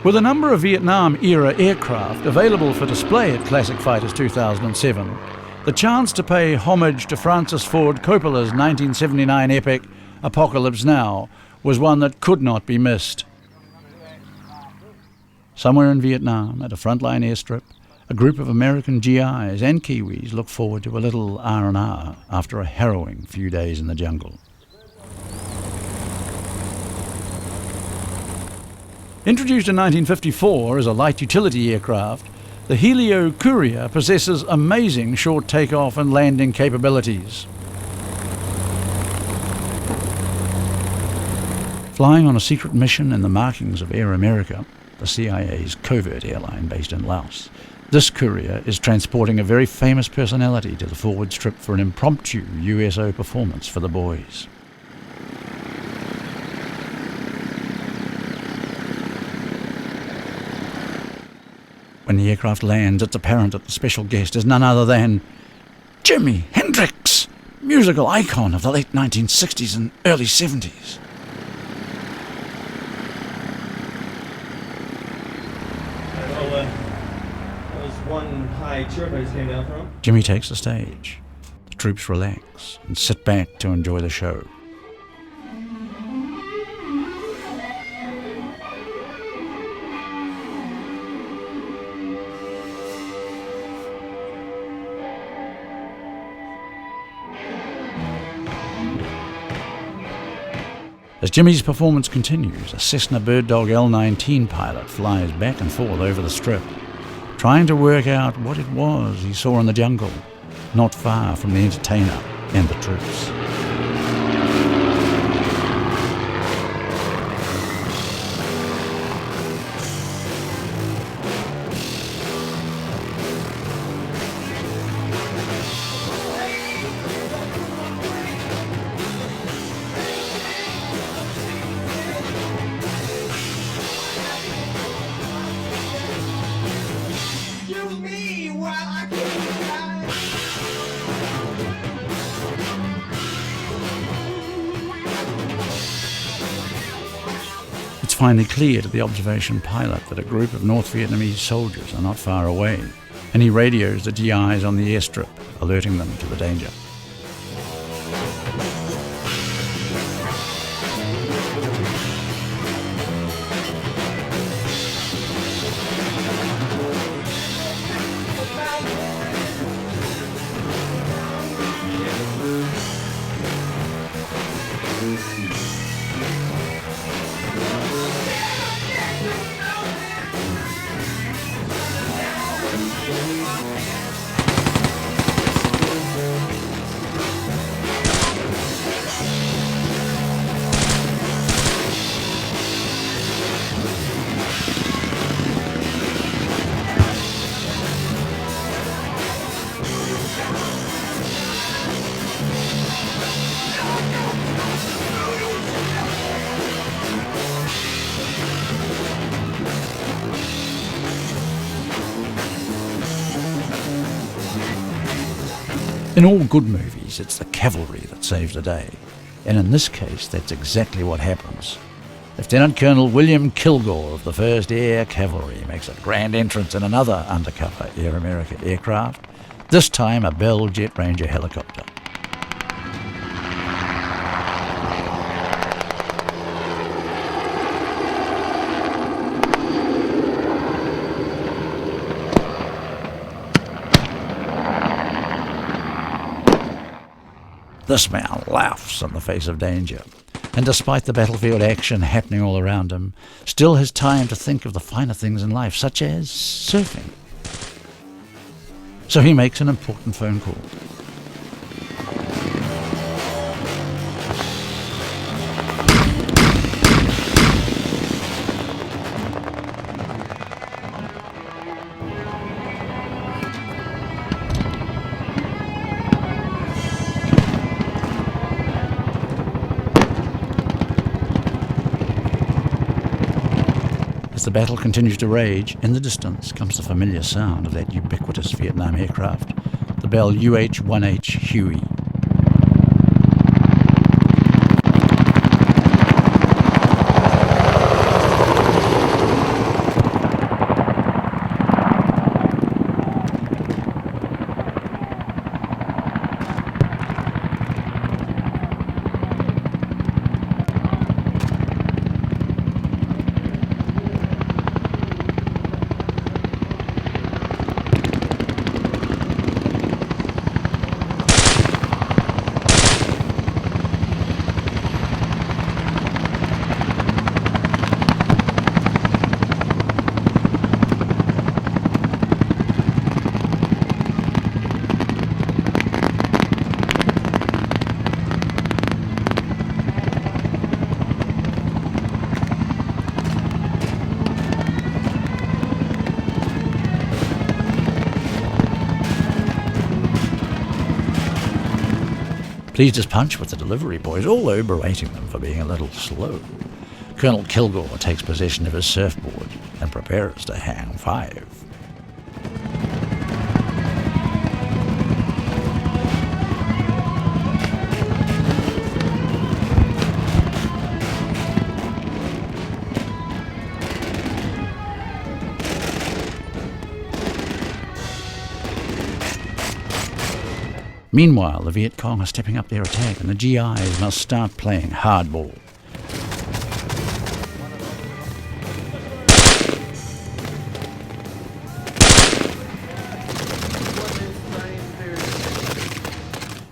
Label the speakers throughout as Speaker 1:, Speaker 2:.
Speaker 1: With a number of Vietnam-era aircraft available for display at Classic Fighters 2007, the chance to pay homage to Francis Ford Coppola's 1979 epic Apocalypse Now was one that could not be missed. Somewhere in Vietnam, at a frontline airstrip, a group of American GIs and Kiwis look forward to a little R&R after a harrowing few days in the jungle. Introduced in 1954 as a light utility aircraft, the Helio Courier possesses amazing short takeoff and landing capabilities. Flying on a secret mission in the markings of Air America, the CIA's covert airline based in Laos, this courier is transporting a very famous personality to the forward strip for an impromptu USO performance for the boys. When the aircraft lands, it's apparent that the special guest is none other than Jimi Hendrix, musical icon of the late 1960s and early 70s.
Speaker 2: That was one high chirp I just came down from.
Speaker 1: Jimi takes the stage. The troops relax and sit back to enjoy the show. As Jimi's performance continues, a Cessna Bird Dog L-19 pilot flies back and forth over the strip, trying to work out what it was he saw in the jungle, not far from the entertainer and the troops. It's finally clear to the observation pilot that a group of North Vietnamese soldiers are not far away, and he radios the GIs on the airstrip, alerting them to the danger. In all good movies, it's the cavalry that saves the day, and in this case, that's exactly what happens. Lieutenant Colonel William Kilgore of the 1st Air Cavalry makes a grand entrance in another undercover Air America aircraft, this time a Bell Jet Ranger helicopter. This man laughs in the face of danger, and despite the battlefield action happening all around him, still has time to think of the finer things in life, such as surfing. So he makes an important phone call. As the battle continues to rage, in the distance comes the familiar sound of that ubiquitous Vietnam aircraft, the Bell UH-1H Huey. pleased as punch with the delivery boys, although berating them for being a little slow. Colonel Kilgore takes possession of his surfboard and prepares to hang 5. Meanwhile, the Viet Cong are stepping up their attack and the GIs must start playing hardball.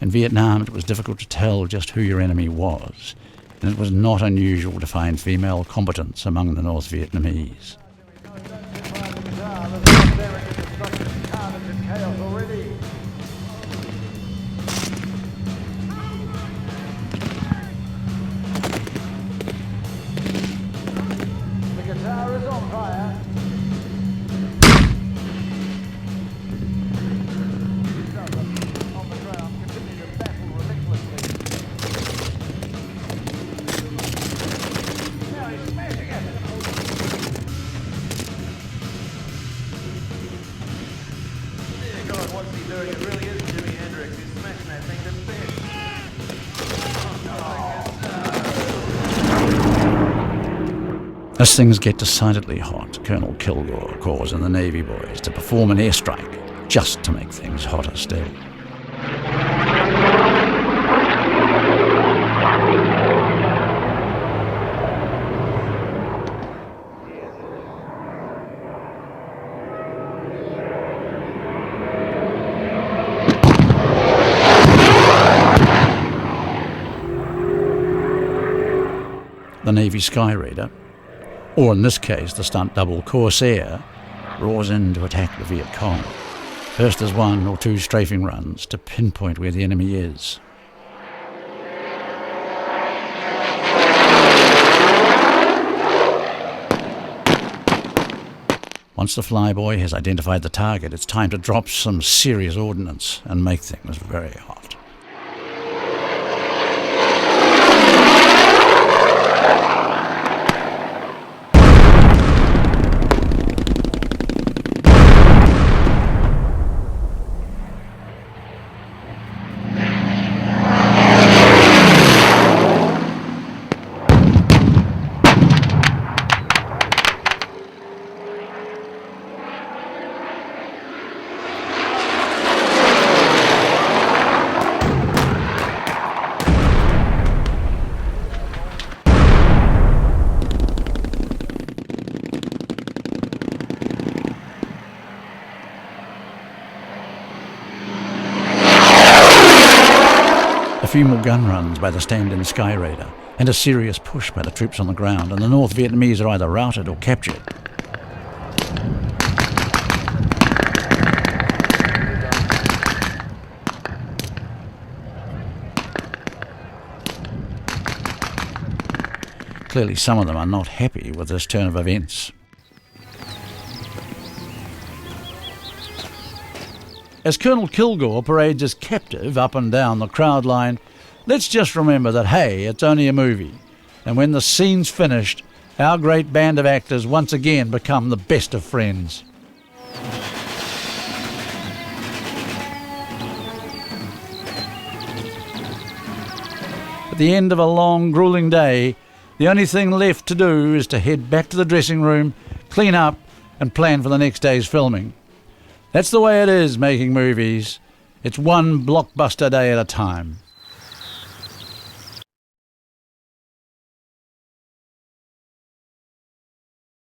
Speaker 1: In Vietnam, it was difficult to tell just who your enemy was, and it was not unusual to find female combatants among the North Vietnamese.
Speaker 3: What's he doing? It really is Jimi Hendrix. He's smashing that thing to bits.
Speaker 1: As things get decidedly hot, Colonel Kilgore calls in the Navy boys to perform an airstrike, just to make things hotter still. The Navy Sky Raider, or in this case the stunt double Corsair, roars in to attack the Viet Cong. First as 1 or 2 strafing runs to pinpoint where the enemy is. Once the flyboy has identified the target, it's time to drop some serious ordnance and make things very hot. A few more gun runs by the stand-in Sky Raider, and a serious push by the troops on the ground, and the North Vietnamese are either routed or captured. Clearly some of them are not happy with this turn of events. As Colonel Kilgore parades as captive up and down the crowd line, let's just remember that, hey, it's only a movie. And when the scene's finished, our great band of actors once again become the best of friends. At the end of a long, grueling day, the only thing left to do is to head back to the dressing room, clean up, and plan for the next day's filming. That's the way it is making movies. It's one blockbuster day at a time.